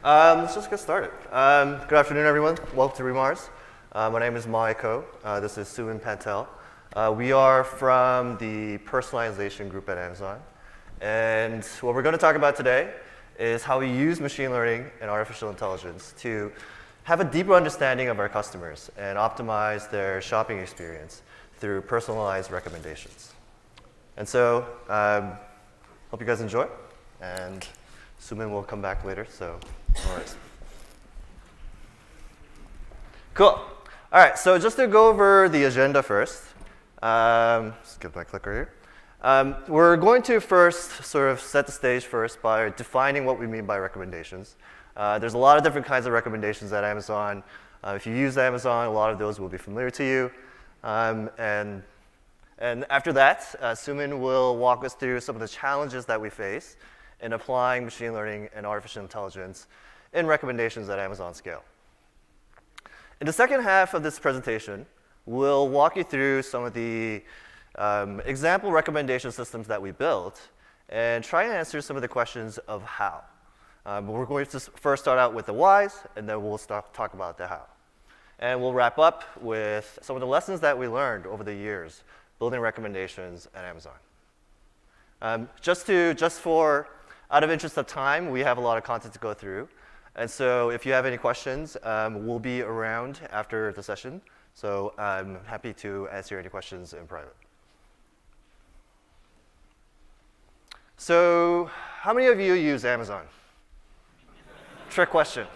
Let's just get started. Good afternoon, everyone. Welcome to Remars. My name is Mahae. This is Soo-Min Pantel. We are from the Personalization group at Amazon. And what we're going to talk about today is how we use machine learning and artificial intelligence to have a deeper understanding of our customers and optimize their shopping experience through personalized recommendations. And so, hope you guys enjoy. And Soo-Min will come back later, so no worries. Cool. All right, so just to go over the agenda first, just get my clicker here. We're going to first sort of set the stage first by defining what we mean by recommendations. There's a lot of different kinds of recommendations at Amazon. If you use Amazon, a lot of those will be familiar to you. And after that, Soo-Min will walk us through some of the challenges that we face in applying machine learning and artificial intelligence in recommendations at Amazon scale. In the second half of this presentation, we'll walk you through some of the example recommendation systems that we built and try and answer some of the questions of how. We're going to first start out with the whys, and then we'll talk about the how. And we'll wrap up with some of the lessons that we learned over the years building recommendations at Amazon. Out of interest of time, we have a lot of content to go through. And so if you have any questions, we'll be around after the session. So I'm happy to answer any questions in private. So how many of you use Amazon? Trick question.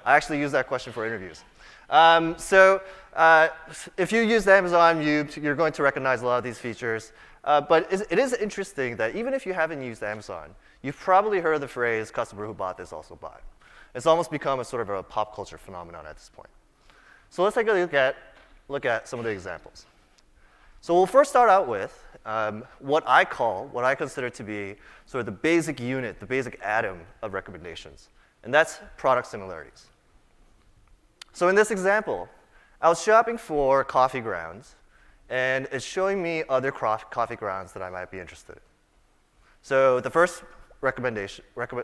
I actually use that question for interviews. If you use Amazon, you're going to recognize a lot of these features. But it is interesting that even if you haven't used Amazon, you've probably heard the phrase, customer who bought this also bought. It's almost become a sort of a pop culture phenomenon at this point. So let's take a look at some of the examples. So we'll first start out with what I consider to be sort of the basic unit, the basic atom of recommendations. And that's product similarities. So in this example, I was shopping for coffee grounds, and it's showing me other coffee grounds that I might be interested in. So the first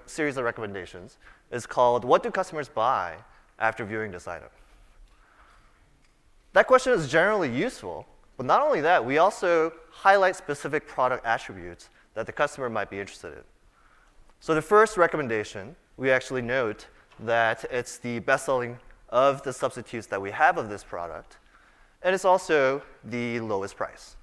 series of recommendations is called, what do customers buy after viewing this item? That question is generally useful, but not only that, we also highlight specific product attributes that the customer might be interested in. So the first recommendation, we actually note that it's the best-selling of the substitutes that we have of this product, and it's also the lowest price.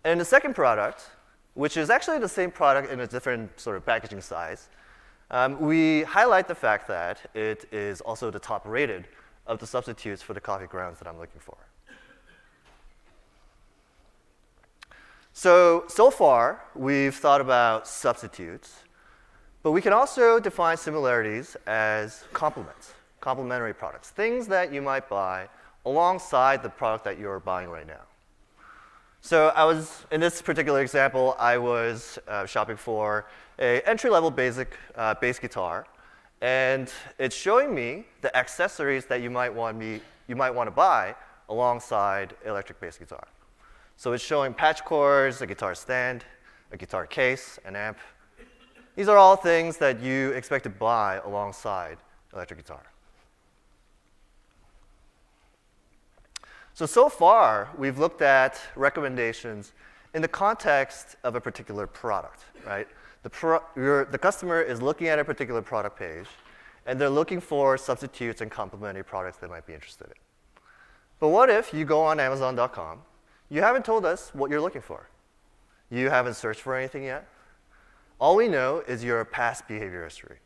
And the second product, which is actually the same product in a different sort of packaging size, we highlight the fact that it is also the top rated of the substitutes for the coffee grounds that I'm looking for. So far, we've thought about substitutes, but we can also define similarities as complementary products, things that you might buy alongside the product that you're buying right now. So in this particular example, I was shopping for an entry-level bass guitar, and it's showing me the accessories that you might want to buy alongside electric bass guitar. So it's showing patch cords, a guitar stand, a guitar case, an amp. These are all things that you expect to buy alongside electric guitar. So far, we've looked at recommendations in the context of a particular product, right? The customer is looking at a particular product page, and they're looking for substitutes and complementary products they might be interested in. But what if you go on Amazon.com, you haven't told us what you're looking for. You haven't searched for anything yet. All we know is your past behavior history.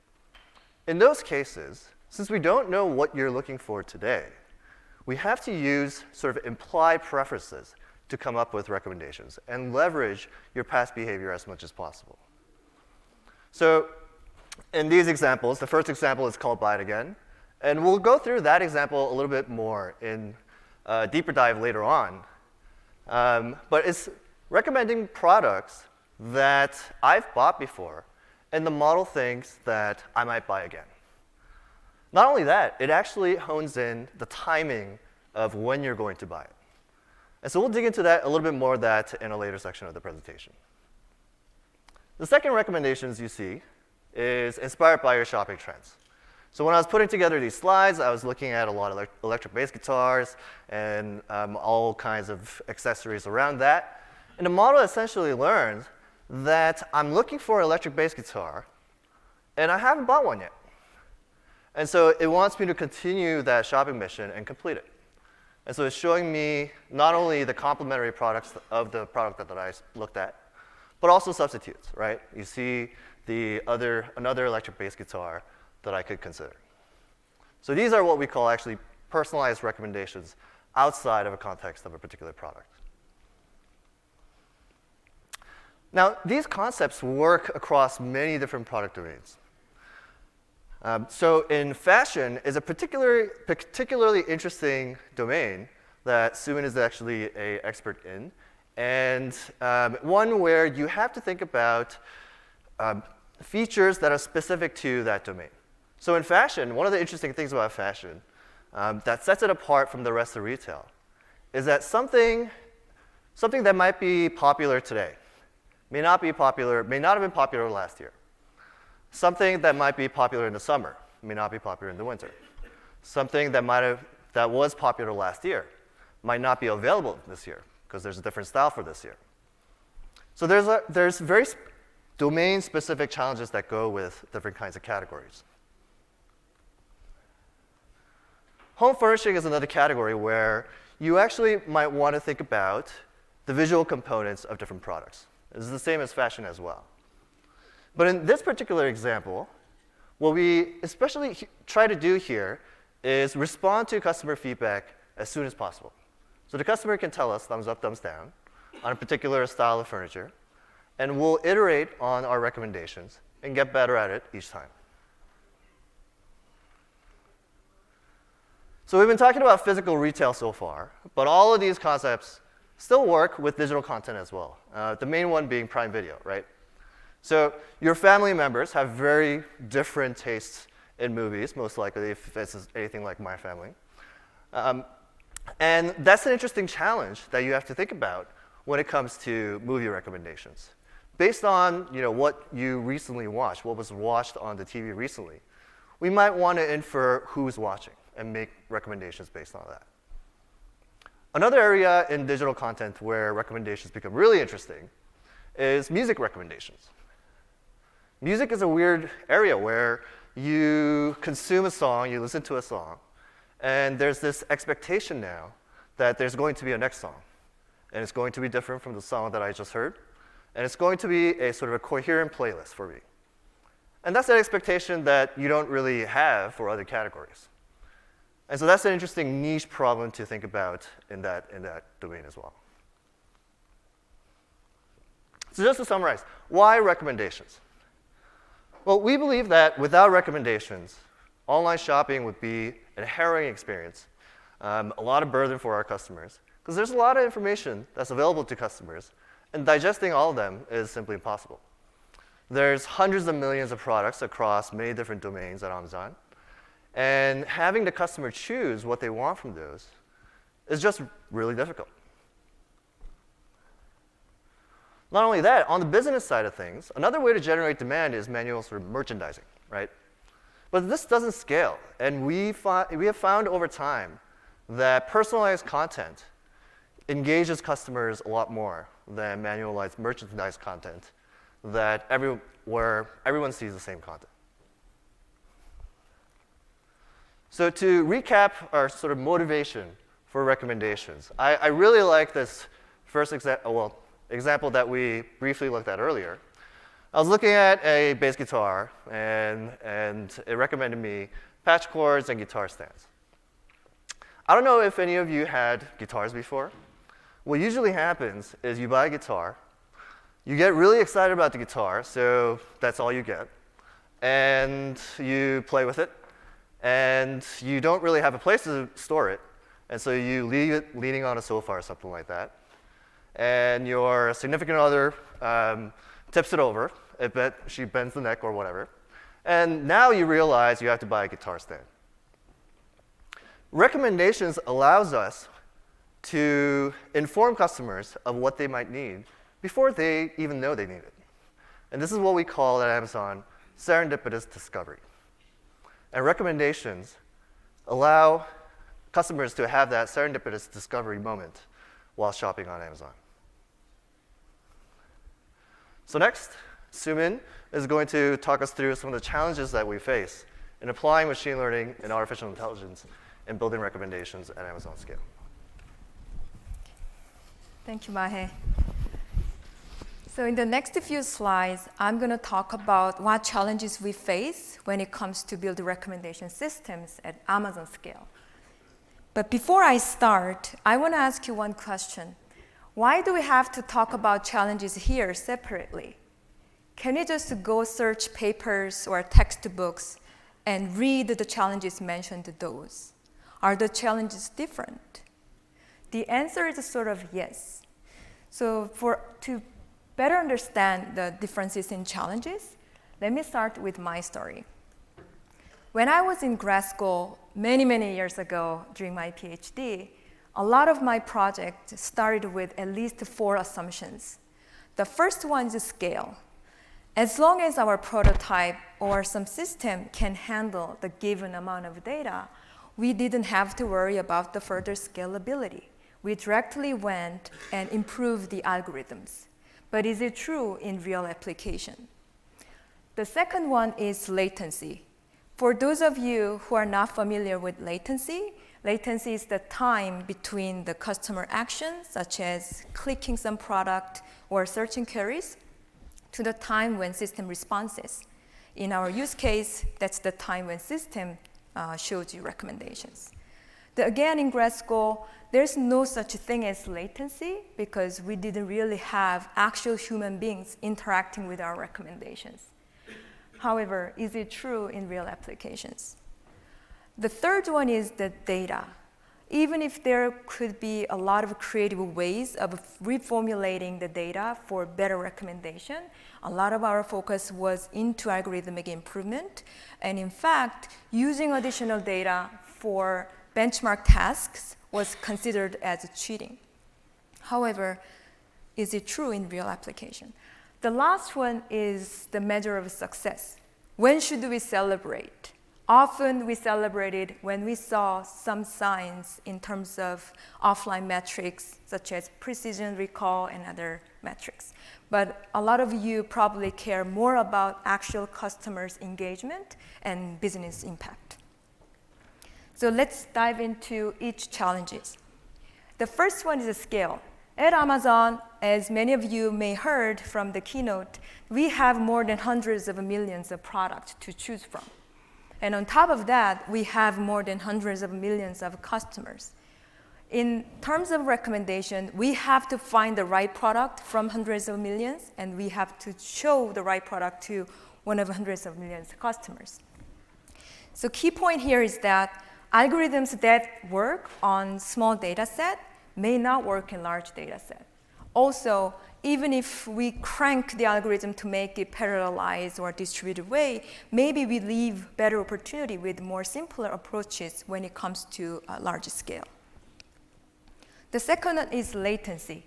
In those cases, since we don't know what you're looking for today, we have to use sort of implied preferences to come up with recommendations and leverage your past behavior as much as possible. So in these examples, the first example is called Buy It Again. And we'll go through that example a little bit more in a deeper dive later on. But it's recommending products that I've bought before, and the model thinks that I might buy again. Not only that, it actually hones in the timing of when you're going to buy it. And so we'll dig into that a little bit more of that in a later section of the presentation. The second recommendations you see is inspired by your shopping trends. So when I was putting together these slides, I was looking at a lot of electric bass guitars and all kinds of accessories around that. And the model essentially learned that I'm looking for an electric bass guitar, and I haven't bought one yet. And so it wants me to continue that shopping mission and complete it. And so it's showing me not only the complementary products of the product that I looked at, but also substitutes, right? You see another electric bass guitar that I could consider. So these are what we call actually personalized recommendations outside of a context of a particular product. Now, these concepts work across many different product domains. So in fashion is a particularly interesting domain that Soo-Min is actually an expert in, and one where you have to think about features that are specific to that domain. So in fashion, one of the interesting things about fashion that sets it apart from the rest of retail is that something that might be popular today may not have been popular last year. Something that might be popular in the summer may not be popular in the winter. Something that was popular last year might not be available this year because there's a different style for this year. So there's very domain-specific challenges that go with different kinds of categories. Home furnishing is another category where you actually might want to think about the visual components of different products. This is the same as fashion as well. But in this particular example, what we especially try to do here is respond to customer feedback as soon as possible. So the customer can tell us thumbs up, thumbs down on a particular style of furniture, and we'll iterate on our recommendations and get better at it each time. So we've been talking about physical retail so far, but all of these concepts still work with digital content as well. The main one being Prime Video, right? So your family members have very different tastes in movies, most likely, if it's anything like my family. And that's an interesting challenge that you have to think about when it comes to movie recommendations. Based on what you recently watched, what was watched on the TV recently, we might want to infer who's watching and make recommendations based on that. Another area in digital content where recommendations become really interesting is music recommendations. Music is a weird area where you consume a song, you listen to a song, and there's this expectation now that there's going to be a next song. And it's going to be different from the song that I just heard. And it's going to be a sort of a coherent playlist for me. And that's an expectation that you don't really have for other categories. And so that's an interesting niche problem to think about in that domain as well. So just to summarize, why recommendations? Well, we believe that without recommendations, online shopping would be a harrowing experience, a lot of burden for our customers, because there's a lot of information that's available to customers, and digesting all of them is simply impossible. There's hundreds of millions of products across many different domains at Amazon, and having the customer choose what they want from those is just really difficult. Not only that, on the business side of things, another way to generate demand is manual sort of merchandising, right? But this doesn't scale, and we have found over time that personalized content engages customers a lot more than manualized merchandise content where everyone sees the same content. So to recap our sort of motivation for recommendations, I really like this first example that we briefly looked at earlier. I was looking at a bass guitar, and it recommended me patch cords and guitar stands. I don't know if any of you had guitars before. What usually happens is you buy a guitar, you get really excited about the guitar, so that's all you get, and you play with it, and you don't really have a place to store it, and so you leave it leaning on a sofa or something like that, and your significant other tips it over. She bends the neck or whatever. And now you realize you have to buy a guitar stand. Recommendations allows us to inform customers of what they might need before they even know they need it. And this is what we call at Amazon serendipitous discovery. And recommendations allow customers to have that serendipitous discovery moment while shopping on Amazon. So next, Soo-Min is going to talk us through some of the challenges that we face in applying machine learning and artificial intelligence in building recommendations at Amazon scale. Thank you, Mahae. So in the next few slides, I'm going to talk about what challenges we face when it comes to building recommendation systems at Amazon scale. But before I start, I want to ask you one question. Why do we have to talk about challenges here separately? Can you just go search papers or textbooks and read the challenges mentioned those? Are the challenges different? The answer is sort of yes. So to better understand the differences in challenges, let me start with my story. When I was in grad school many, many years ago during my PhD, a lot of my projects started with at least 4 assumptions. The first one is scale. As long as our prototype or some system can handle the given amount of data, we didn't have to worry about the further scalability. We directly went and improved the algorithms. But is it true in real application? The second one is latency. For those of you who are not familiar with latency, latency is the time between the customer actions, such as clicking some product or searching queries, to the time when system responses. In our use case, that's the time when system shows you recommendations. Again, in grad school, there's no such thing as latency because we didn't really have actual human beings interacting with our recommendations. However, is it true in real applications? The third one is the data. Even if there could be a lot of creative ways of reformulating the data for better recommendation, a lot of our focus was into algorithmic improvement. And in fact, using additional data for benchmark tasks was considered as cheating. However, is it true in real application? The last one is the measure of success. When should we celebrate? Often we celebrated when we saw some signs in terms of offline metrics, such as precision recall and other metrics. But a lot of you probably care more about actual customers' engagement and business impact. So let's dive into each challenges. The first one is the scale. At Amazon, as many of you may heard from the keynote, we have more than hundreds of millions of products to choose from. And on top of that, we have more than hundreds of millions of customers. In terms of recommendation, we have to find the right product from hundreds of millions, and we have to show the right product to one of hundreds of millions of customers. So key point here is that algorithms that work on small data set may not work in large data set. Also, even if we crank the algorithm to make it parallelized or distributed way, maybe we leave better opportunity with more simpler approaches when it comes to a large scale. The second is latency.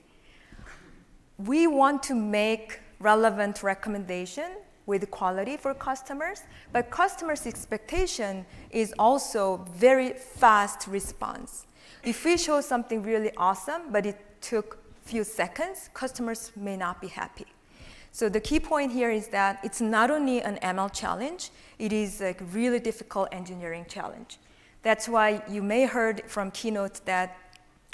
We want to make relevant recommendation with quality for customers, but customers' expectation is also very fast response. If we show something really awesome, but it took few seconds, customers may not be happy. So the key point here is that it's not only an ML challenge, it is a really difficult engineering challenge. That's why you may heard from keynotes that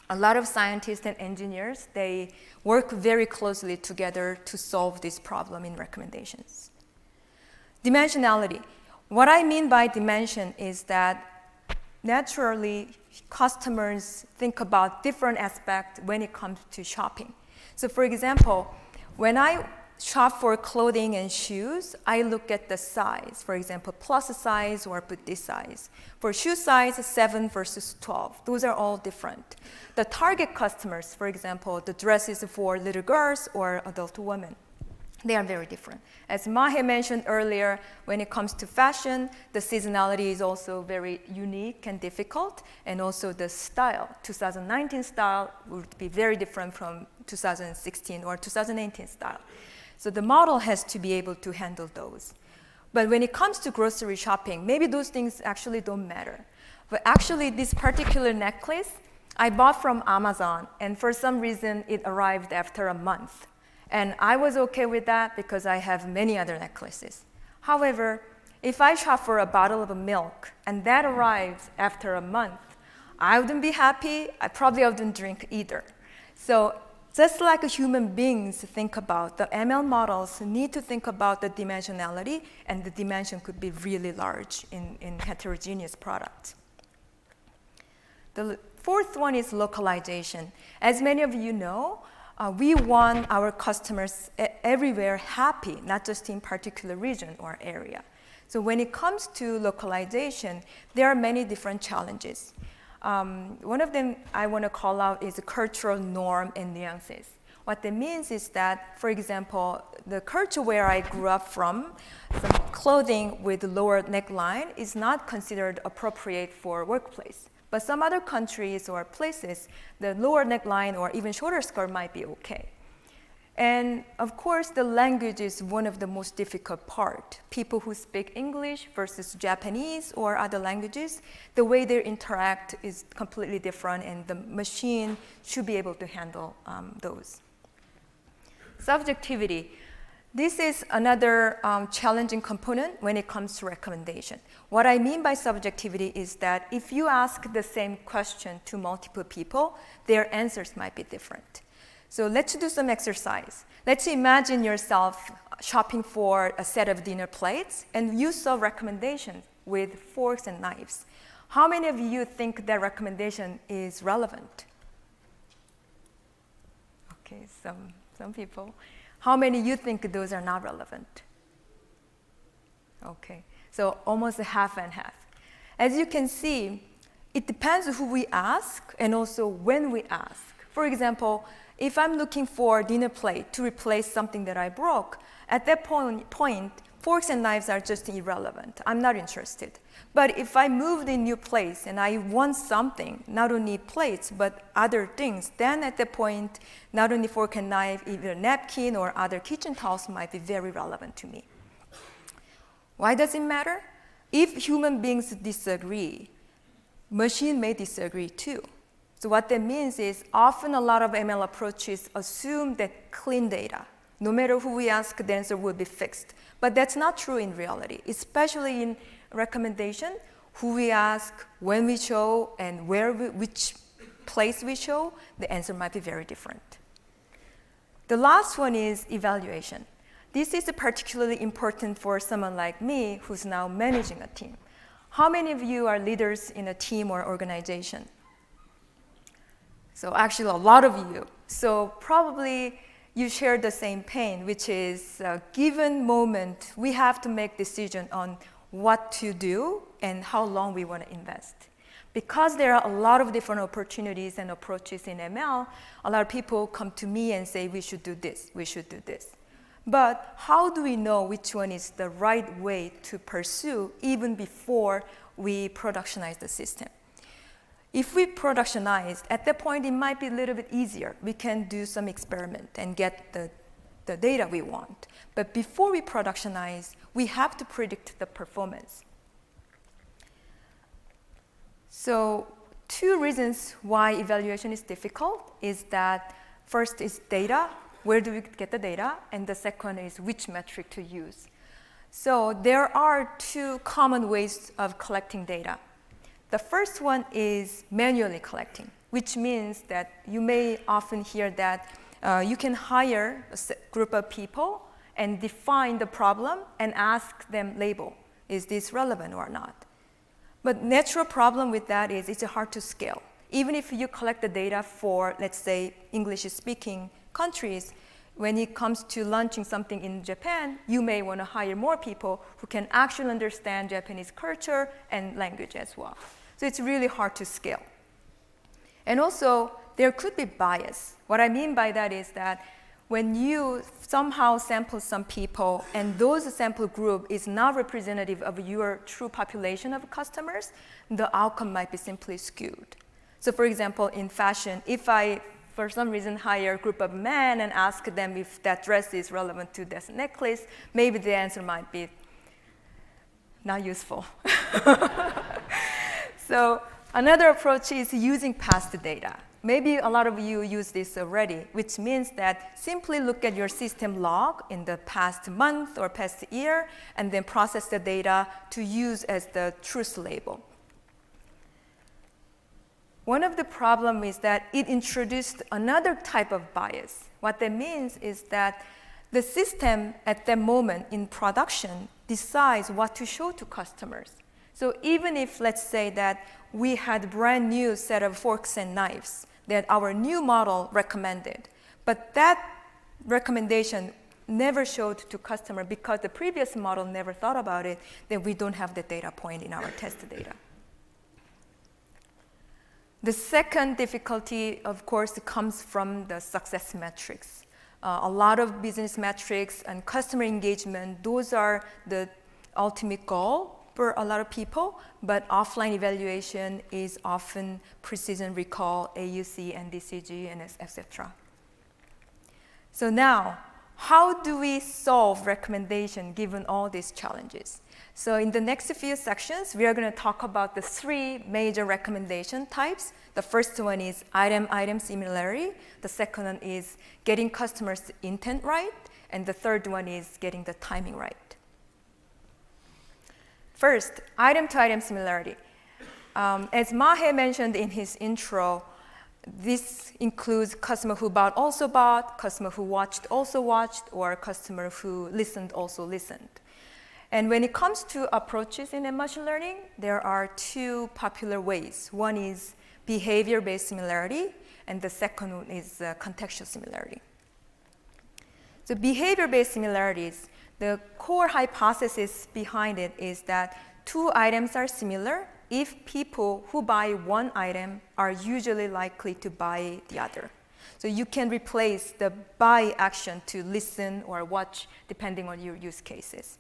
a lot of scientists and engineers, they work very closely together to solve this problem in recommendations. Dimensionality. What I mean by dimension is that naturally, customers think about different aspects when it comes to shopping. So for example, when I shop for clothing and shoes, I look at the size. For example, plus size or booty size. For shoe size, 7 versus 12. Those are all different. The target customers, for example, the dresses for little girls or adult women, they are very different. As Mahae mentioned earlier, when it comes to fashion, the seasonality is also very unique and difficult, and also the style. 2019 style would be very different from 2016 or 2018 style. So the model has to be able to handle those. But when it comes to grocery shopping, maybe those things actually don't matter. But actually, this particular necklace, I bought from Amazon, and for some reason, it arrived after a month. And I was okay with that because I have many other necklaces. However, if I shop for a bottle of milk and that arrives after a month, I wouldn't be happy. I probably wouldn't drink either. So just like human beings think about, the ML models need to think about the dimensionality, and the dimension could be really large in heterogeneous products. The fourth one is localization. As many of you know, we want our customers everywhere happy, not just in particular region or area. So when it comes to localization, there are many different challenges. One of them I want to call out is cultural norm and nuances. What that means is that, for example, the culture where I grew up from, some clothing with lower neckline is not considered appropriate for workplace. But some other countries or places, the lower neckline or even shorter skirt might be okay. And of course, the language is one of the most difficult part. People who speak English versus Japanese or other languages, the way they interact is completely different, and the machine should be able to handle those. Subjectivity. This is another challenging component when it comes to recommendation. What I mean by subjectivity is that if you ask the same question to multiple people, their answers might be different. So let's do some exercise. Let's imagine yourself shopping for a set of dinner plates, and you saw recommendations with forks and knives. How many of you think that recommendation is relevant? Okay, some people. How many you think those are not relevant? Okay, so almost half and half. As you can see, it depends who we ask and also when we ask. For example, if I'm looking for a dinner plate to replace something that I broke, at that point, forks and knives are just irrelevant. I'm not interested. But if I moved in a new place and I want something, not only plates, but other things, then at that point, not only fork and knife, either napkin or other kitchen towels might be very relevant to me. Why does it matter? If human beings disagree, machine may disagree too. So what that means is often a lot of ML approaches assume that clean data, no matter who we ask, the answer will be fixed. But that's not true in reality, especially in recommendation, who we ask, when we show, and which place we show, the answer might be very different. The last one is evaluation. This is particularly important for someone like me who's now managing a team. How many of you are leaders in a team or organization? So actually a lot of you. So probably you share the same pain, which is a given moment, we have to make decision on what to do and how long we want to invest. Because there are a lot of different opportunities and approaches in ML, a lot of people come to me and say, we should do this, we should do this. But how do we know which one is the right way to pursue even before we productionize the system? If we productionize, at that point, it might be a little bit easier. We can do some experiment and get the data we want. But before we productionize, we have to predict the performance. So 2 reasons why evaluation is difficult is that first is data. Where do we get the data? And the second is which metric to use. So there are 2 common ways of collecting data. The first one is manually collecting, which means that you may often hear that you can hire a group of people and define the problem and ask them label, is this relevant or not? But natural problem with that is it's hard to scale. Even if you collect the data for, let's say, English-speaking countries, when it comes to launching something in Japan, you may want to hire more people who can actually understand Japanese culture and language as well. So it's really hard to scale. And also, there could be bias. What I mean by that is that when you somehow sample some people and those sample group is not representative of your true population of customers, the outcome might be simply skewed. So for example, in fashion, if I, for some reason, hire a group of men and ask them if that dress is relevant to this necklace, maybe the answer might be not useful. So another approach is using past data. Maybe a lot of you use this already, which means that simply look at your system log in the past month or past year, and then process the data to use as the truth label. One of the problems is that it introduced another type of bias. What that means is that the system at that moment in production decides what to show to customers. So even if, let's say, that we had a brand new set of forks and knives that our new model recommended, but that recommendation never showed to customer because the previous model never thought about it, then we don't have the data point in our test data. The second difficulty, of course, comes from the success metrics. A lot of business metrics and customer engagement, those are the ultimate goal for a lot of people, but offline evaluation is often precision recall, AUC, NDCG, and etc. So now, how do we solve recommendation given all these challenges? So in the next few sections, we are going to talk about the 3 major recommendation types. The first one is item-item similarity. The second one is getting customers' intent right. And the third one is getting the timing right. First, item-to-item similarity. As Mahae mentioned in his intro, this includes customer who bought also bought, customer who watched also watched, or customer who listened also listened. And when it comes to approaches in machine learning, there are 2 popular ways. One is behavior-based similarity, and the second one is contextual similarity. So behavior-based similarities, the core hypothesis behind it is that 2 items are similar if people who buy one item are usually likely to buy the other. So you can replace the buy action to listen or watch depending on your use cases.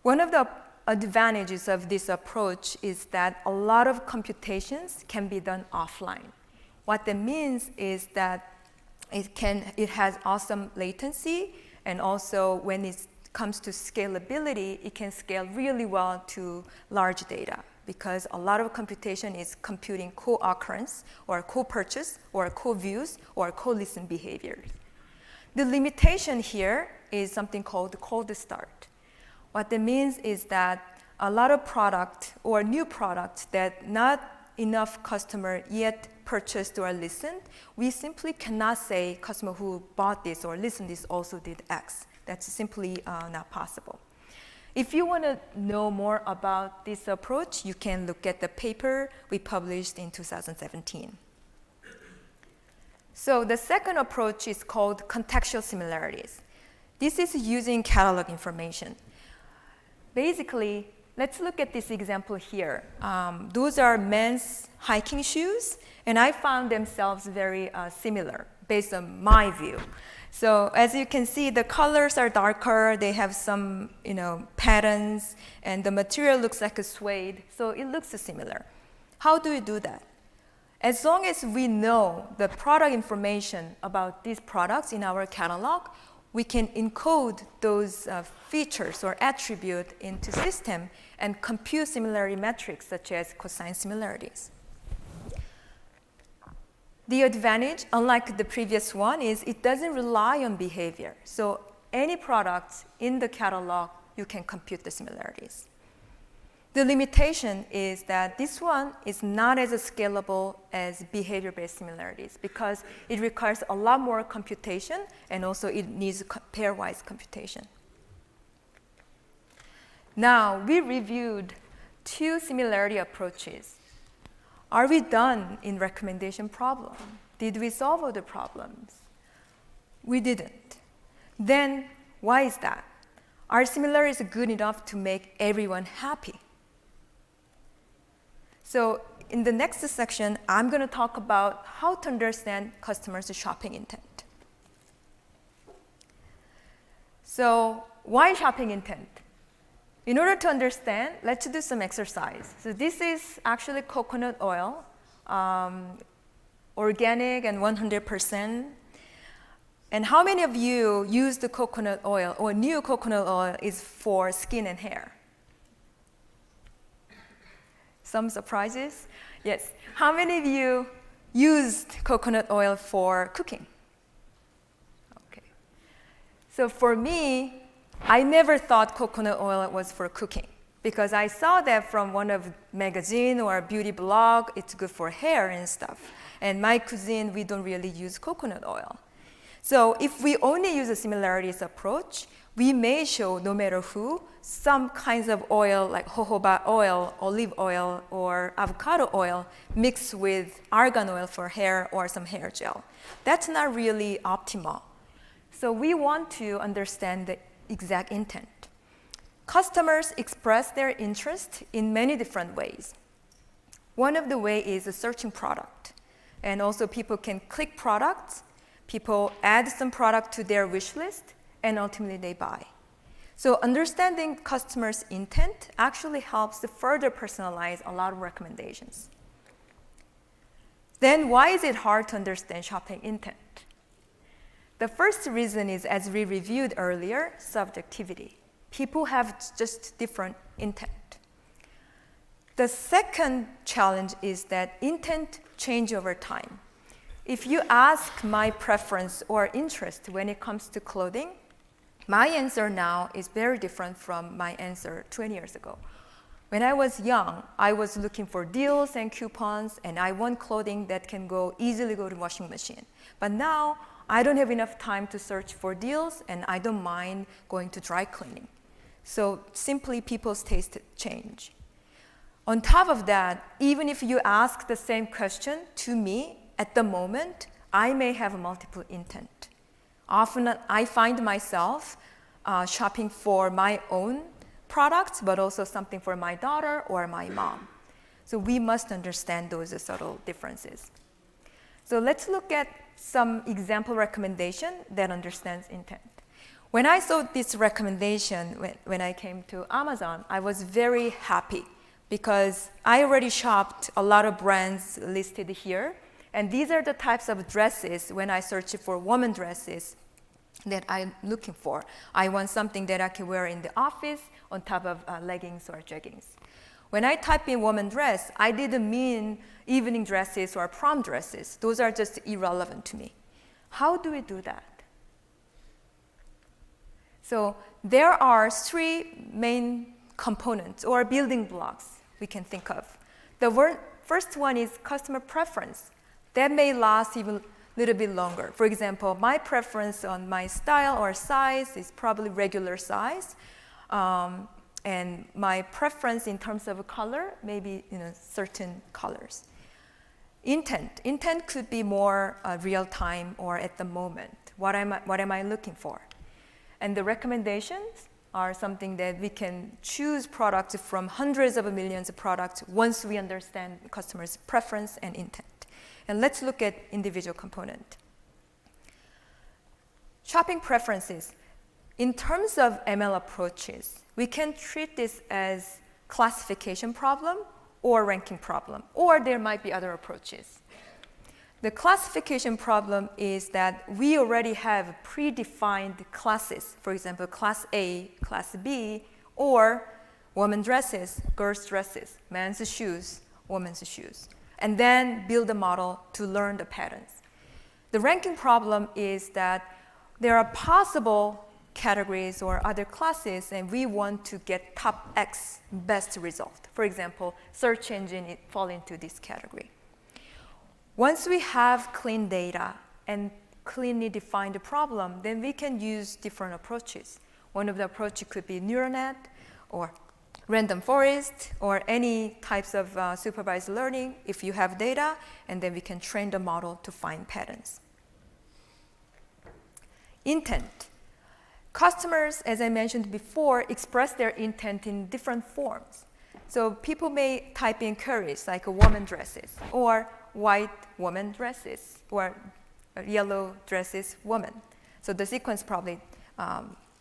One of the advantages of this approach is that a lot of computations can be done offline. What that means is that it has awesome latency, and also when it comes to scalability, it can scale really well to large data because a lot of computation is computing co-occurrence or co-purchase or co-views or co-listen behaviors. The limitation here is something called cold start. What that means is that a lot of product or new products that not enough customer yet purchased or listened, we simply cannot say customer who bought this or listened this also did X. That's simply not possible. If you want to know more about this approach, you can look at the paper we published in 2017. So the second approach is called contextual similarities. This is using catalog information. Basically, let's look at this example here. Those are men's hiking shoes, and I found themselves very similar based on my view. So as you can see, the colors are darker, they have some patterns, and the material looks like a suede, so it looks similar. How do we do that? As long as we know the product information about these products in our catalog, we can encode those features or attributes into system and compute similarity metrics such as cosine similarities. The advantage, unlike the previous one, is it doesn't rely on behavior. So any products in the catalog, you can compute the similarities. The limitation is that this one is not as scalable as behavior-based similarities because it requires a lot more computation and also it needs pairwise computation. Now, we reviewed 2 similarity approaches. Are we done in recommendation problem? Did we solve all the problems? We didn't. Then, why is that? Are similarities good enough to make everyone happy? So in the next section, I'm going to talk about how to understand customers' shopping intent. So why shopping intent? In order to understand, let's do some exercise. So this is actually coconut oil, organic and 100%. And how many of you use the coconut oil or knew coconut oil is for skin and hair? Some surprises? Yes. How many of you used coconut oil for cooking? Okay. So for me, I never thought coconut oil was for cooking because I saw that from one of magazine or a beauty blog, it's good for hair and stuff. And my cuisine, we don't really use coconut oil. So if we only use a similarities approach, we may show, no matter who, some kinds of oil like jojoba oil, olive oil, or avocado oil mixed with argan oil for hair or some hair gel. That's not really optimal. So we want to understand the exact intent. Customers express their interest in many different ways. One of the ways is searching product. And also people can click products, people add some product to their wish list, and ultimately they buy. So understanding customers' intent actually helps to further personalize a lot of recommendations. Then why is it hard to understand shopping intent? The first reason is, as we reviewed earlier, subjectivity. People have just different intent. The second challenge is that intent change over time. If you ask my preference or interest when it comes to clothing, my answer now is very different from my answer 20 years ago. When I was young, I was looking for deals and coupons, and I want clothing that can easily go to washing machine. But now, I don't have enough time to search for deals, and I don't mind going to dry cleaning. So simply, people's taste change. On top of that, even if you ask the same question to me at the moment, I may have multiple intent. Often I find myself shopping for my own products, but also something for my daughter or my mom. So we must understand those subtle differences. So let's look at some example recommendation that understands intent. When I saw this recommendation when I came to Amazon, I was very happy because I already shopped a lot of brands listed here. And these are the types of dresses when I search for women dresses that I'm looking for. I want something that I can wear in the office on top of leggings or jeggings. When I type in woman dress, I didn't mean evening dresses or prom dresses. Those are just irrelevant to me. How do we do that? So there are three main components or building blocks we can think of. The first one is customer preference. That may last even a little bit longer. For example, my preference on my style or size is probably regular size. And my preference in terms of color may be certain colors. Intent could be more real time or at the moment. What am I looking for? And the recommendations are something that we can choose products from hundreds of millions of products once we understand customers' preference and intent. And let's look at individual component. Shopping preferences. In terms of ML approaches, we can treat this as classification problem or ranking problem, or there might be other approaches. The classification problem is that we already have predefined classes, for example, class A, class B, or women's dresses, girls' dresses, men's shoes, women's shoes, and then build a model to learn the patterns. The ranking problem is that there are possible categories or other classes, and we want to get top X best result. For example, search engine fall into this category. Once we have clean data and cleanly define the problem, then we can use different approaches. One of the approaches could be neural net or random forest or any types of supervised learning if you have data, and then we can train the model to find patterns. Intent. Customers, as I mentioned before, express their intent in different forms. So people may type in queries like woman dresses or white woman dresses or yellow dresses woman. So the sequence probably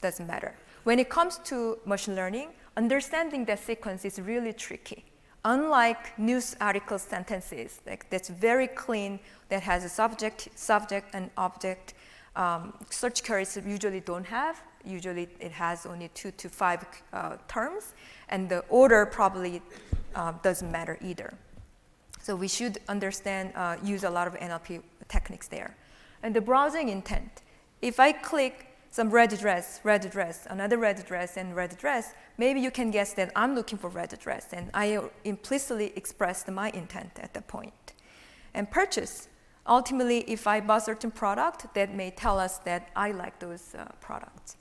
doesn't matter. When it comes to machine learning, understanding that sequence is really tricky. Unlike news article sentences, that's very clean, that has a subject and object. Search queries usually don't have. Usually it has only 2 to 5 terms, and the order probably doesn't matter either. So we should understand, use a lot of NLP techniques there. And the browsing intent. If I click some red dress, another red dress, and red dress, maybe you can guess that I'm looking for red dress, and I implicitly expressed my intent at that point. And purchase. Ultimately, if I buy a certain product, that may tell us that I like those products.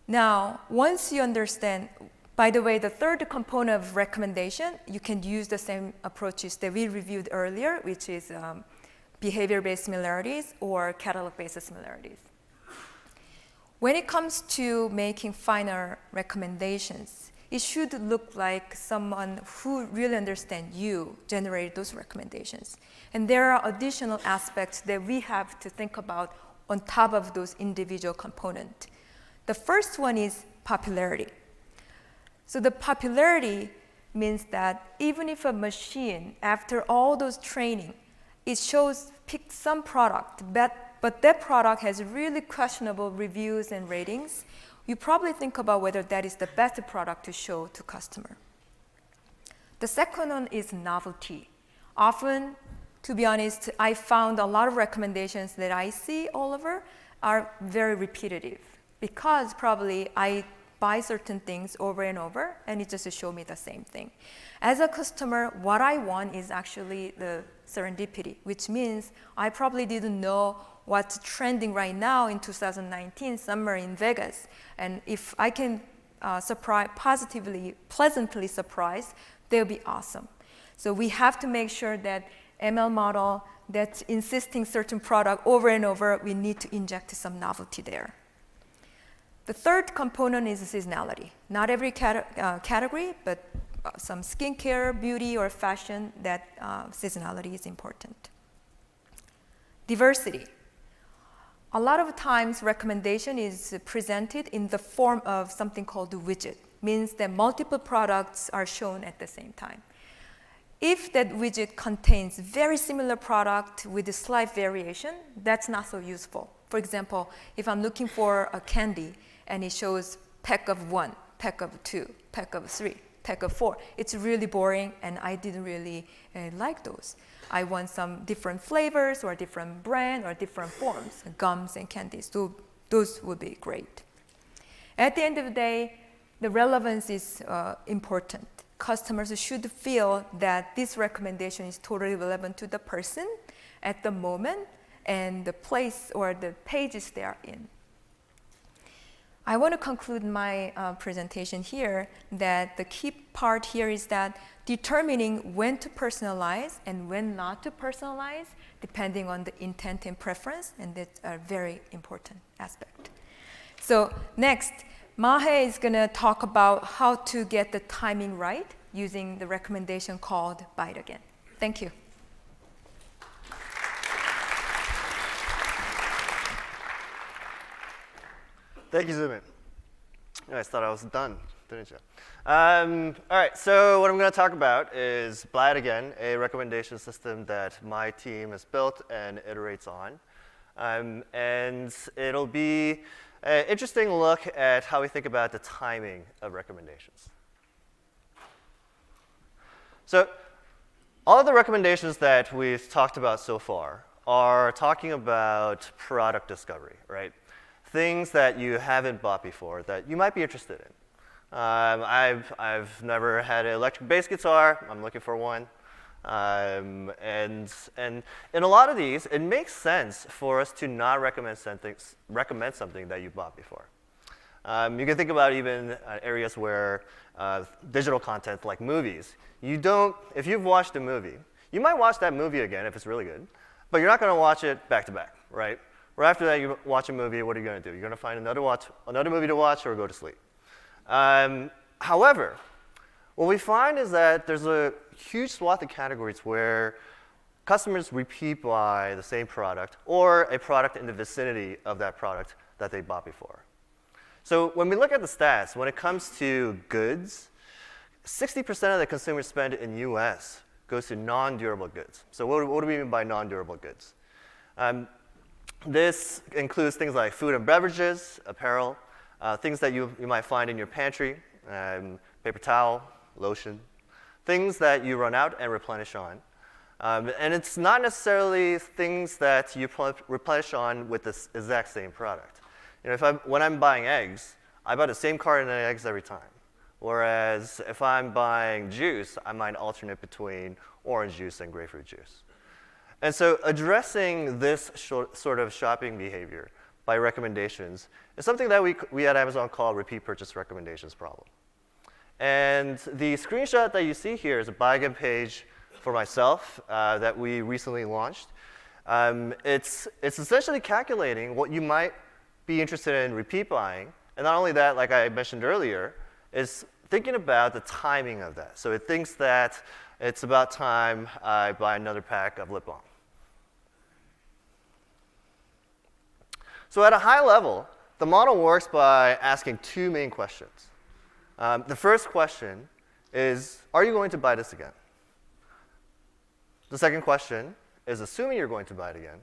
Now, once you understand, by the way, the third component of recommendation, you can use the same approaches that we reviewed earlier, which is behavior-based similarities or catalog-based similarities. When it comes to making final recommendations, it should look like someone who really understands you generated those recommendations. And there are additional aspects that we have to think about on top of those individual components. The first one is popularity. So the popularity means that even if a machine, after all those training, it shows picked some product, but that product has really questionable reviews and ratings, you probably think about whether that is the best product to show to customer. The second one is novelty. Often, to be honest, I found a lot of recommendations that I see all over are very repetitive because probably I buy certain things over and over and it just shows me the same thing. As a customer, what I want is actually the serendipity, which means I probably didn't know what's trending right now in 2019 summer in Vegas. And if I can pleasantly surprise, they'll be awesome. So we have to make sure that ML model that's insisting certain product over and over, we need to inject some novelty there. The third component is seasonality. Not every category, but some skincare, beauty, or fashion, that seasonality is important. Diversity. A lot of times, recommendation is presented in the form of something called a widget. Means that multiple products are shown at the same time. If that widget contains very similar product with a slight variation, that's not so useful. For example, if I'm looking for a candy and it shows pack of 1, pack of 2, pack of 3, pack of 4, it's really boring and I didn't really like those. I want some different flavors or different brand or different forms, gums and candies. So those would be great. At the end of the day, the relevance is important. Customers should feel that this recommendation is totally relevant to the person at the moment and the place or the pages they are in. I want to conclude my presentation here that the key part here is that determining when to personalize and when not to personalize, depending on the intent and preference, and that's a very important aspect. So next, Mahae is going to talk about how to get the timing right using the recommendation called Buy It Again. Thank you. Thank you, Soo-Min. You guys thought I was done, didn't you? All right, so what I'm going to talk about is Buy It Again, a recommendation system that my team has built and iterates on. And it'll be an interesting look at how we think about the timing of recommendations. So all of the recommendations that we've talked about so far are talking about product discovery, right? Things that you haven't bought before that you might be interested in. I've never had an electric bass guitar. I'm looking for one. And in a lot of these, it makes sense for us to not recommend something that you bought before. You can think about even areas where digital content like movies. If you've watched a movie, you might watch that movie again if it's really good, but you're not going to watch it back to back, right? Right after that, you watch a movie, what are you going to do? You're going to find another movie to watch or go to sleep. However, what we find is that there's a huge swath of categories where customers repeat buy the same product or a product in the vicinity of that product that they bought before. So when we look at the stats, when it comes to goods, 60% of the consumer spend in US goes to non-durable goods. So what do we mean by non-durable goods? This includes things like food and beverages, apparel, things that you might find in your pantry, paper towel, lotion, things that you run out and replenish on. And it's not necessarily things that you replenish on with this exact same product. When I'm buying eggs, I buy the same carton of eggs every time. Whereas if I'm buying juice, I might alternate between orange juice and grapefruit juice. And so addressing this sort of shopping behavior by recommendations is something that we at Amazon call repeat purchase recommendations problem. And the screenshot that you see here is a buy again page for myself that we recently launched. It's essentially calculating what you might be interested in repeat buying. And not only that, like I mentioned earlier, is thinking about the timing of that. So it thinks that it's about time I buy another pack of lip balm. So at a high level, the model works by asking two main questions. The first question is, are you going to buy this again? The second question is, assuming you're going to buy it again,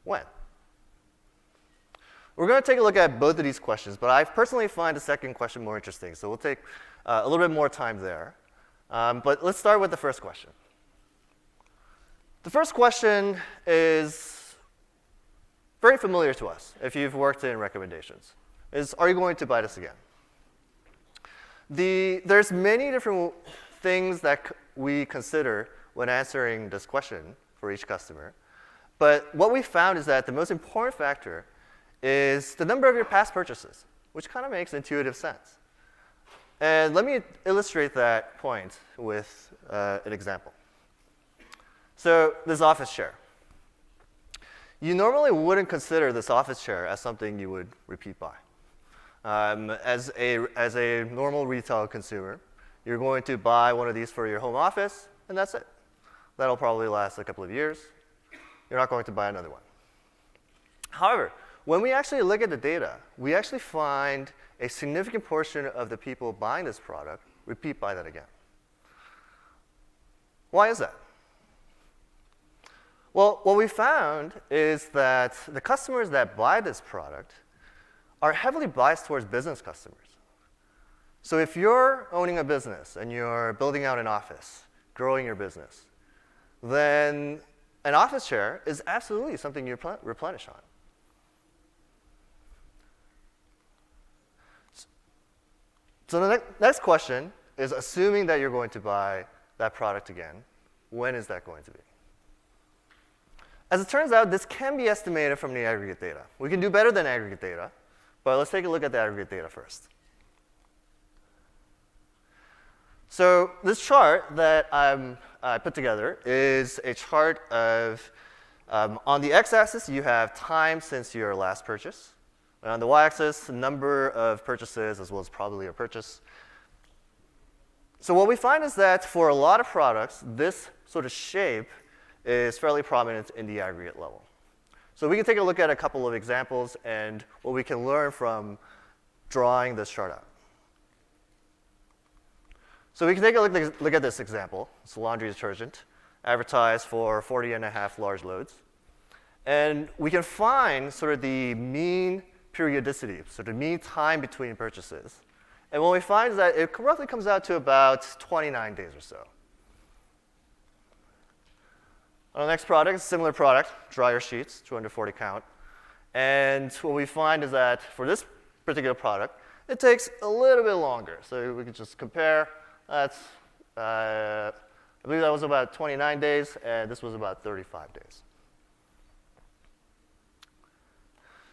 when? We're going to take a look at both of these questions, but I personally find the second question more interesting, so we'll take a little bit more time there. But let's start with the first question. The first question is very familiar to us if you've worked in recommendations, is, are you going to buy this again? There's many different things that we consider when answering this question for each customer. But what we found is that the most important factor is the number of your past purchases, which kind of makes intuitive sense. And let me illustrate that point with an example. So this office chair. You normally wouldn't consider this office chair as something you would repeat buy. As a normal retail consumer, you're going to buy one of these for your home office, and that's it. That'll probably last a couple of years. You're not going to buy another one. However, when we actually look at the data, we actually find a significant portion of the people buying this product repeat buy that again. Why is that? Well, what we found is that the customers that buy this product are heavily biased towards business customers. So if you're owning a business and you're building out an office, growing your business, then an office chair is absolutely something you replenish on. So the next question is, assuming that you're going to buy that product again, when is that going to be? As it turns out, this can be estimated from the aggregate data. We can do better than aggregate data, but let's take a look at the aggregate data first. So this chart that I put together is a chart of, on the x-axis, you have time since your last purchase. And on the y-axis, the number of purchases as well as probability of purchase. So what we find is that for a lot of products, this sort of shape is fairly prominent in the aggregate level. So we can take a look at a couple of examples and what we can learn from drawing this chart out. So we can take a look at this example. It's a laundry detergent advertised for 40.5 large loads. And we can find sort of the mean periodicity, so the mean time between purchases. And what we find is that it roughly comes out to about 29 days or so. On the next product, a similar product, dryer sheets, 240 count. And what we find is that for this particular product, it takes a little bit longer. So we can just compare. That's, I believe that was about 29 days, and this was about 35 days.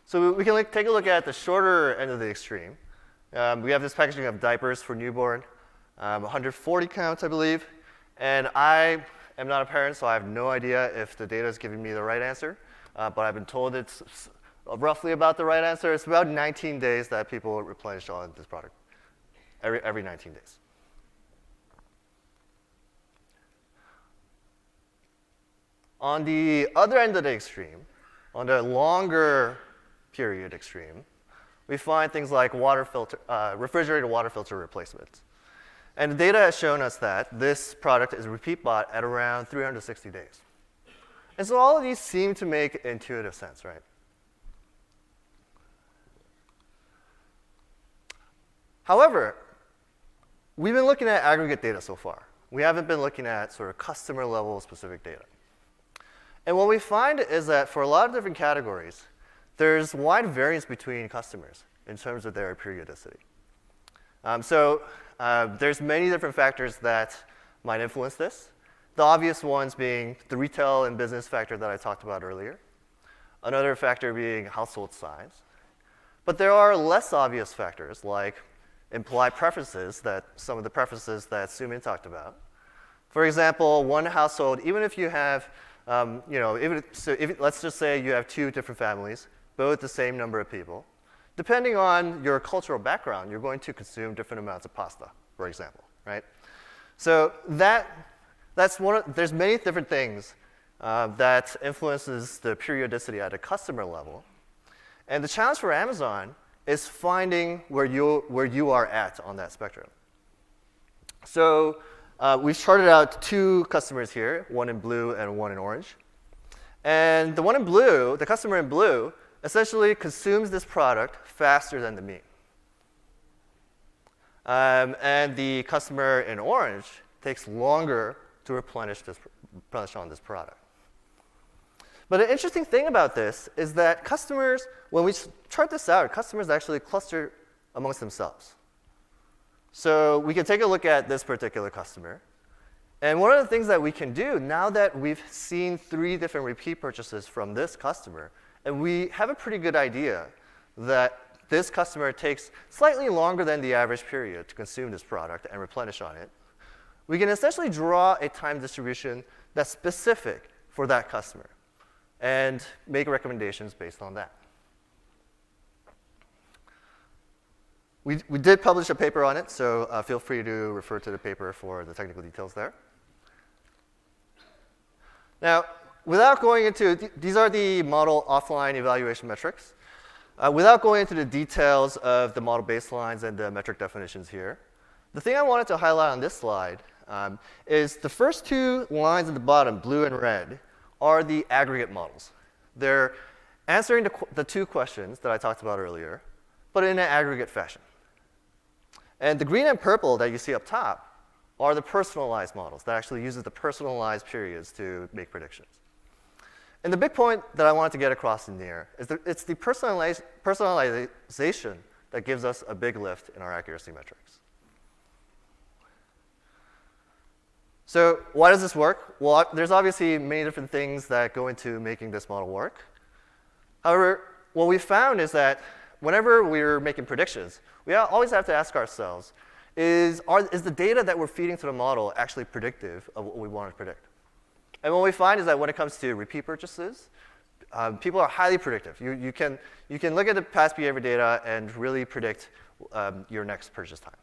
So we can take a look at the shorter end of the extreme. We have this packaging of diapers for newborn, 140 counts, I believe. And I am not a parent, so I have no idea if the data is giving me the right answer. But I've been told it's roughly about the right answer. It's about 19 days that people replenish on this product, every 19 days. On the other end of the extreme, on the longer period extreme, we find things like refrigerated water filter replacements. And the data has shown us that this product is repeat bought at around 360 days. And so all of these seem to make intuitive sense, right? However, we've been looking at aggregate data so far. We haven't been looking at sort of customer level specific data. And what we find is that for a lot of different categories, there's wide variance between customers in terms of their periodicity. There's many different factors that might influence this. The obvious ones being the retail and business factor that I talked about earlier. Another factor being household size. But there are less obvious factors like implied preferences, some of the preferences that Soo-Min talked about. For example, one household, even if you have, let's just say you have 2 different families, both the same number of people. Depending on your cultural background, you're going to consume different amounts of pasta, for example, right? So there's many different things that influences the periodicity at a customer level. And the challenge for Amazon is finding where you are at on that spectrum. So we've charted out 2 customers here, one in blue and one in orange. And the one in blue, the customer in blue, essentially consumes this product faster than the mean. And the customer in orange takes longer to replenish on this product. But an interesting thing about this is that customers, when we chart this out, customers actually cluster amongst themselves. So we can take a look at this particular customer. And one of the things that we can do, now that we've seen 3 different repeat purchases from this customer, and we have a pretty good idea that this customer takes slightly longer than the average period to consume this product and replenish on it, we can essentially draw a time distribution that's specific for that customer and make recommendations based on that. We did publish a paper on it, so feel free to refer to the paper for the technical details there. Now, without going into, these are the model offline evaluation metrics. Without going into the details of the model baselines and the metric definitions here, the thing I wanted to highlight on this slide is the first 2 lines at the bottom, blue and red, are the aggregate models. They're answering the 2 questions that I talked about earlier, but in an aggregate fashion. And the green and purple that you see up top are the personalized models that actually uses the personalized periods to make predictions. And the big point that I wanted to get across in there is that it's the personalization that gives us a big lift in our accuracy metrics. So why does this work? Well, there's obviously many different things that go into making this model work. However, what we found is that whenever we're making predictions, we always have to ask ourselves, is the data that we're feeding to the model actually predictive of what we want to predict? And what we find is that when it comes to repeat purchases, people are highly predictive. You can look at the past behavior data and really predict your next purchase time.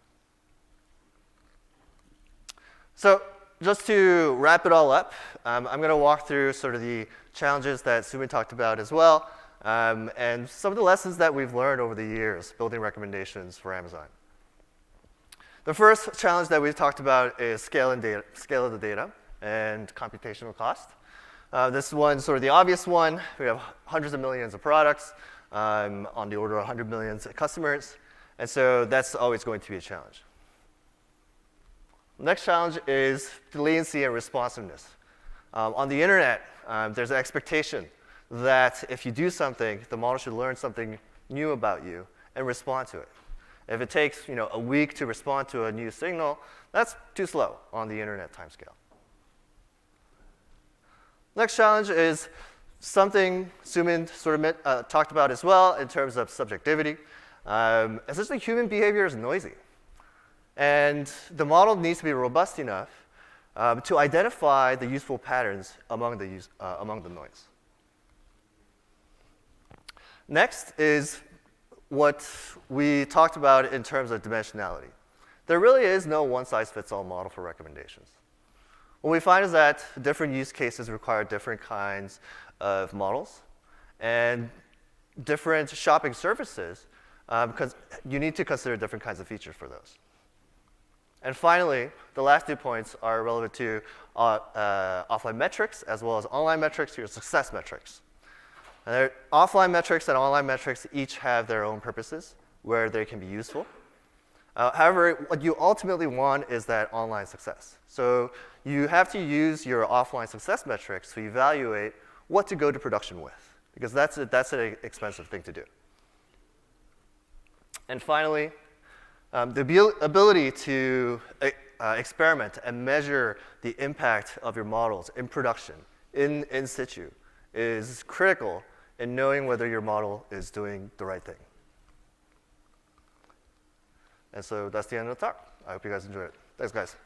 So just to wrap it all up, I'm going to walk through sort of the challenges that Soo-Min talked about as well, and some of the lessons that we've learned over the years building recommendations for Amazon. The first challenge that we've talked about is scale of the data and computational cost. This one's sort of the obvious one. We have hundreds of millions of products on the order of 100 million customers, and so that's always going to be a challenge. The next challenge is the latency and responsiveness. On the internet, there's an expectation that if you do something, the model should learn something new about you and respond to it. If it takes a week to respond to a new signal, that's too slow on the internet timescale. Next challenge is something Soo-Min sort of talked about as well in terms of subjectivity. Essentially, human behavior is noisy. And the model needs to be robust enough to identify the useful patterns among the noise. Next is what we talked about in terms of dimensionality. There really is no one-size-fits-all model for recommendations. What we find is that different use cases require different kinds of models and different shopping services because you need to consider different kinds of features for those. And finally, the last 2 points are relevant to offline metrics as well as online metrics, your success metrics. And offline metrics and online metrics each have their own purposes where they can be useful. However, what you ultimately want is that online success. So you have to use your offline success metrics to evaluate what to go to production with, because that's an expensive thing to do. And finally, the ability to experiment and measure the impact of your models in production, in situ, is critical in knowing whether your model is doing the right thing. And so that's the end of the talk. I hope you guys enjoyed it. Thanks, guys.